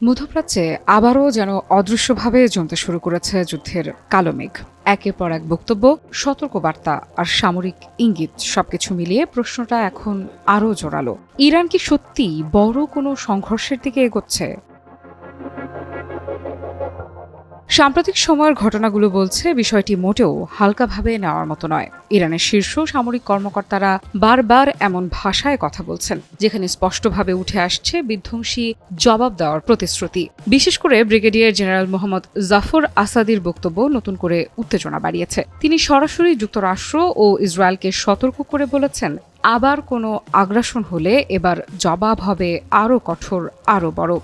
মধ্যপ্রাচ্যে আবারও যেন অদৃশ্যভাবে জমতে শুরু করেছে যুদ্ধের কালো মেঘ। একের পর এক বক্তব্য, সতর্কবার্তা আর সামরিক ইঙ্গিত সবকিছু মিলিয়ে প্রশ্নটা এখন আরও জোরালো। ইরান কি সত্যিই বড় কোনো সংঘর্ষের দিকে এগোচ্ছে? সাম্প্রতিক সময়ের ঘটনাগুলো বলছে বিষয়টি মোটেও হালকাভাবে নেওয়ার মতো নয়। ইরানের শীর্ষ সামরিক কর্মকর্তারা বারবার এমন ভাষায় কথা বলছেন যেখানে স্পষ্টভাবে উঠে আসছে বিধ্বংসী জবাব দেওয়ার প্রতিশ্রুতি। বিশেষ করে ব্রিগেডিয়ার জেনারেল মোহাম্মদ জাফর আসাদির বক্তব্য নতুন করে উত্তেজনা বাড়িয়েছে। তিনি সরাসরি যুক্তরাষ্ট্র ও ইসরায়েলকে সতর্ক করে বলেছেন, আবার কোনো আগ্রাসন হলে এবার জবাব হবে আরও কঠোর, আরও বড়।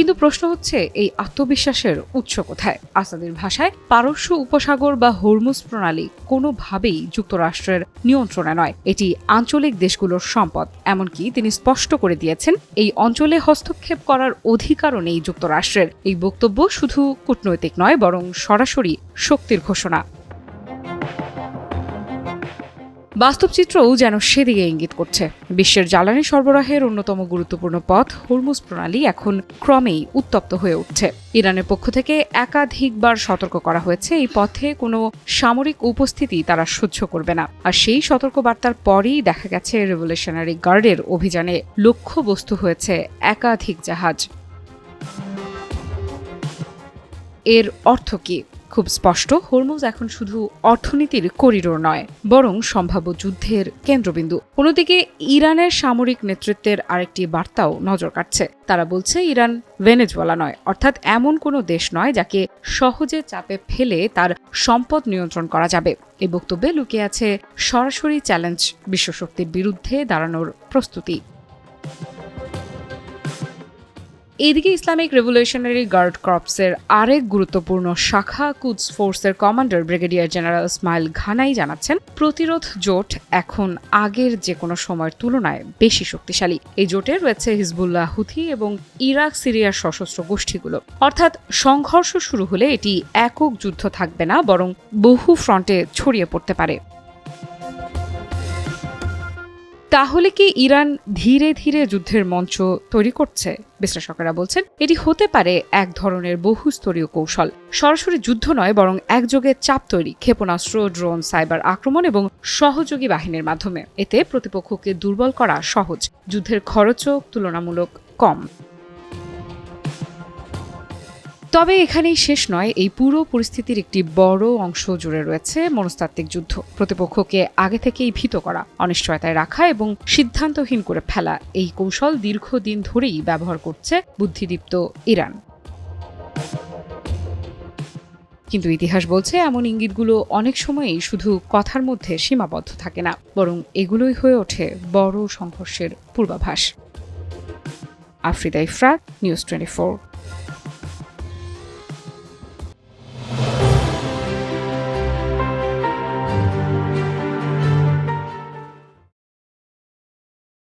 কিন্তু প্রশ্ন হচ্ছে, এই আত্মবিশ্বাসের উৎস কোথায়? আসাদের ভাষায় পারস্য উপসাগর বা হরমুজ প্রণালী কোনোভাবেই যুক্তরাষ্ট্রের নিয়ন্ত্রণে নয়, এটি আঞ্চলিক দেশগুলোর সম্পদ। এমনকি তিনি স্পষ্ট করে দিয়েছেন, এই অঞ্চলে হস্তক্ষেপ করার অধিকারও নেই যুক্তরাষ্ট্রের। এই বক্তব্য শুধু কূটনৈতিক নয়, বরং সরাসরি শক্তির ঘোষণা। বাস্তব চিত্রও যেন সেদিকে ইঙ্গিত করছে। বিশ্বের জ্বালানি সরবরাহের অন্যতম গুরুত্বপূর্ণ পথ হরমুজ প্রণালী এখন ক্রমেই উত্তপ্ত হয়ে উঠছে। ইরানের পক্ষ থেকে একাধিকবার সতর্ক করা হয়েছে, এই পথে কোনো সামরিক উপস্থিতি তারা সহ্য করবে না। আর সেই সতর্কবার্তার পরেই দেখা গেছে রেভলিউশনারি গার্ডের অভিযানে লক্ষ্যবস্তু হয়েছে একাধিক জাহাজ। এর অর্থ কি? খুব স্পষ্ট, হরমুজ এখন শুধু অর্থনীতির করিডোর নয়, বরং সম্ভাব্য যুদ্ধের কেন্দ্রবিন্দু। অন্যদিকে ইরানের সামরিক নেতৃত্বের আরেকটি বার্তাও নজর কাটছে। তারা বলছে, ইরান ভেনেজুয়েলা নয়, অর্থাৎ এমন কোনো দেশ নয় যাকে সহজে চাপে ফেলে তার সম্পদ নিয়ন্ত্রণ করা যাবে। এই বক্তব্যে লুকিয়ে আছে সরাসরি চ্যালেঞ্জ, বিশ্বশক্তির বিরুদ্ধে দাঁড়ানোর প্রস্তুতি। এদিকে ইসলামিক রেভলিউশনারি গার্ড কর্পসের আরেক গুরুত্বপূর্ণ শাখা কুদস ফোর্সের কমান্ডার ব্রিগেডিয়ার জেনারেল ইসমাইল ঘানাই জানাচ্ছেন, প্রতিরোধ জোট এখন আগের যে কোনো সময়ের তুলনায় বেশি শক্তিশালী। এই জোটে রয়েছে হিজবুল্লাহ, হুথি এবং ইরাক সিরিয়ার সশস্ত্র গোষ্ঠীগুলো। অর্থাৎ সংঘর্ষ শুরু হলে এটি একক যুদ্ধ থাকবে না, বরং বহু ফ্রন্টে ছড়িয়ে পড়তে পারে। তাহলে কি ইরান ধীরে ধীরে যুদ্ধের মঞ্চ তৈরি করছে? বিশ্লেষকেরা বলছেন, এটি হতে পারে এক ধরনের বহুস্তরীয় কৌশল। সরাসরি যুদ্ধ নয়, বরং একযোগে চাপ তৈরি, ক্ষেপণাস্ত্র, ড্রোন, সাইবার আক্রমণ এবং সহযোগী বাহিনীর মাধ্যমে। এতে প্রতিপক্ষকে দুর্বল করা সহজ, যুদ্ধের খরচও তুলনামূলক কম। তবে এখানেই শেষ নয়। এই পুরো পরিস্থিতির একটি বড় অংশ জুড়ে রয়েছে মনস্তাত্ত্বিক যুদ্ধ। প্রতিপক্ষকে আগে থেকেই ভীত করা, অনিশ্চয়তায় রাখা এবং সিদ্ধান্তহীন করে ফেলা, এই কৌশল দীর্ঘদিন ধরেই ব্যবহার করছে বুদ্ধিদীপ্ত ইরান। কিন্তু ইতিহাস বলছে, এমন ইঙ্গিতগুলো অনেক সময়ই শুধু কথার মধ্যে সীমাবদ্ধ থাকে না, বরং এগুলোই হয়ে ওঠে বড় সংঘর্ষের পূর্বাভাস। আফ্রিদা ইফরাত, নিউজ 24।